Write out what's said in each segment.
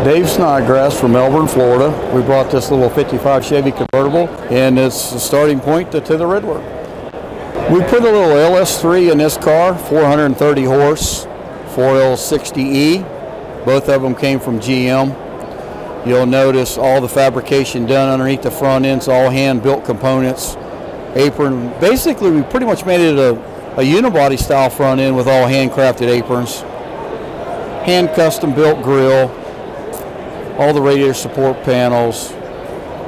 Dave Snodgrass from Melbourne, Florida. We brought this little 55 Chevy Convertible, and it's the starting point to the Redwork. We put a little LS3 in this car, 430 horse, 4L60E. Both of them came from GM. You'll notice all the fabrication done underneath the front ends, all hand-built components. Apron, basically we pretty much made it a unibody style front end with all handcrafted aprons. Hand custom built grill, all the radiator support panels,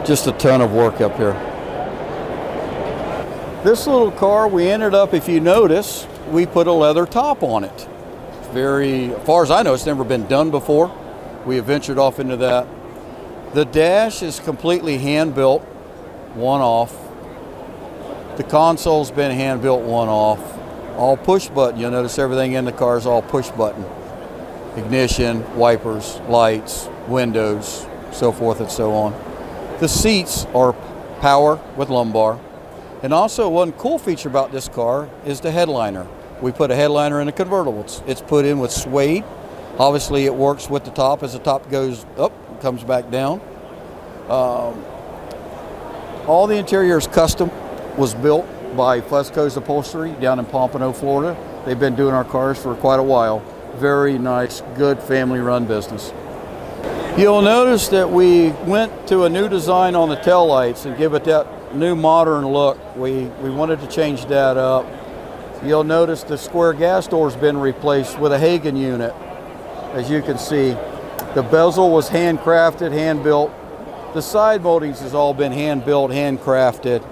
just a ton of work up here. This little car, we ended up, if you notice, we put a leather top on it. As far as I know, it's never been done before. We have ventured off into that. The dash is completely hand-built, one-off. The console's been hand-built, one-off. All push-button. You'll notice everything in the car is all push-button. Ignition, wipers, lights, windows, so forth and so on. The seats are power with lumbar. And also one cool feature about this car is the headliner. We put a headliner in the convertible. It's put in with suede. Obviously it works with the top. As the top goes up, it comes back down. All the interior is custom, was built by Fusco's Upholstery down in Pompano, Florida. They've been doing our cars for quite a while. Very nice, good family-run business. You'll notice that we went to a new design on the taillights and give it that new modern look. We wanted to change that up. You'll notice the square gas door's been replaced with a Hagen unit. As you can see, the bezel was handcrafted, hand-built. The side moldings has all been hand-built, handcrafted.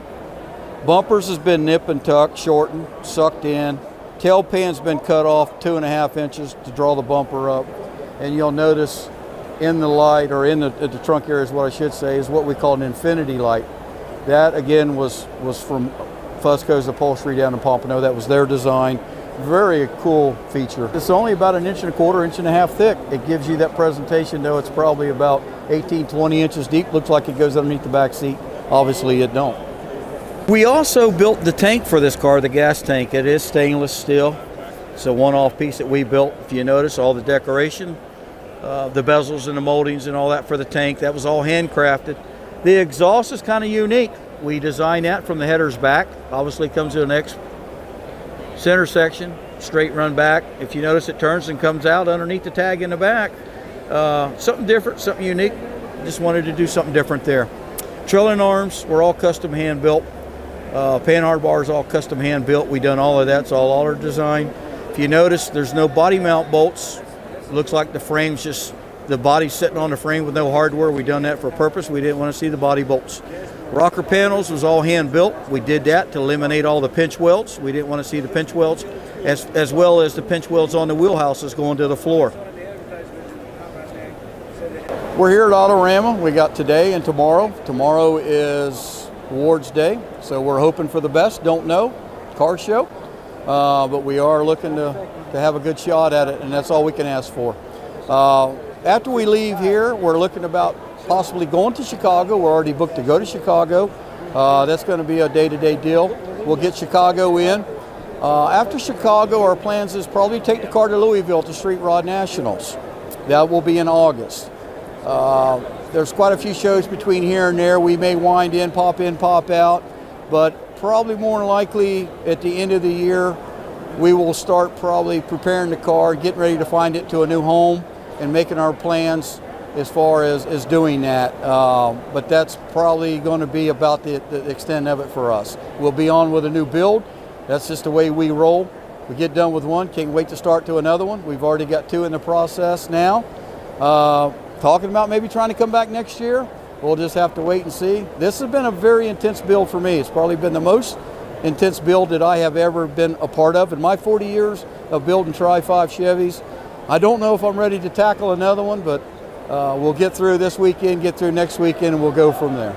Bumpers has been nip and tucked, shortened, sucked in. Tail pan's been cut off 2.5 inches to draw the bumper up. And you'll notice in the light, or in the trunk area is what I should say, is what we call an infinity light. That again was from Fusco's Upholstery down in Pompano. That was their design. Very cool feature. It's only about 1.25 inches, 1.5 inches thick. It gives you that presentation, though it's probably about 18, 20 inches deep. Looks like it goes underneath the back seat. Obviously it don't. We also built the tank for this car, the gas tank. It is stainless steel. It's a one-off piece that we built. If you notice, all the decoration, the bezels and the moldings and all that for the tank, that was all handcrafted. The exhaust is kind of unique. We designed that from the headers back. Obviously comes to an X center section, straight run back. If you notice, it turns and comes out underneath the tag in the back. Something different, something unique. Just wanted to do something different there. Trailing arms were all custom hand built. Panhard bars all custom hand built. We done all of that. It's all our design. If you notice, there's no body mount bolts. It looks like the frame's just the body's sitting on the frame with no hardware. We done that for a purpose. We didn't want to see the body bolts. Rocker panels was all hand built. We did that to eliminate all the pinch welds. We didn't want to see the pinch welds, as well as the pinch welds on the wheelhouses going to the floor. We're here at Autorama. We got today and tomorrow. Tomorrow is awards day, so we're hoping for the best. Don't know, car show, but we are looking to have a good shot at it, and that's all we can ask for. After we leave here, we're looking about possibly going to Chicago. We're already booked to go to Chicago. That's going to be a day-to-day deal. We'll get Chicago in. After Chicago, our plans is probably take the car to Louisville to Street Rod Nationals. That will be in August. There's quite a few shows between here and there. We may wind in, pop out, but probably more than likely at the end of the year, we will start probably preparing the car, getting ready to find it to a new home, and making our plans as far as doing that. But that's probably going to be about the extent of it for us. We'll be on with a new build. That's just the way we roll. We get done with one, can't wait to start to another one. We've already got 2 in the process now. Talking about maybe trying to come back next year. We'll just have to wait and see. This has been a very intense build for me. It's probably been the most intense build that I have ever been a part of in my 40 years of building Tri-5 Chevys. I don't know if I'm ready to tackle another one, but we'll get through this weekend, get through next weekend, and we'll go from there.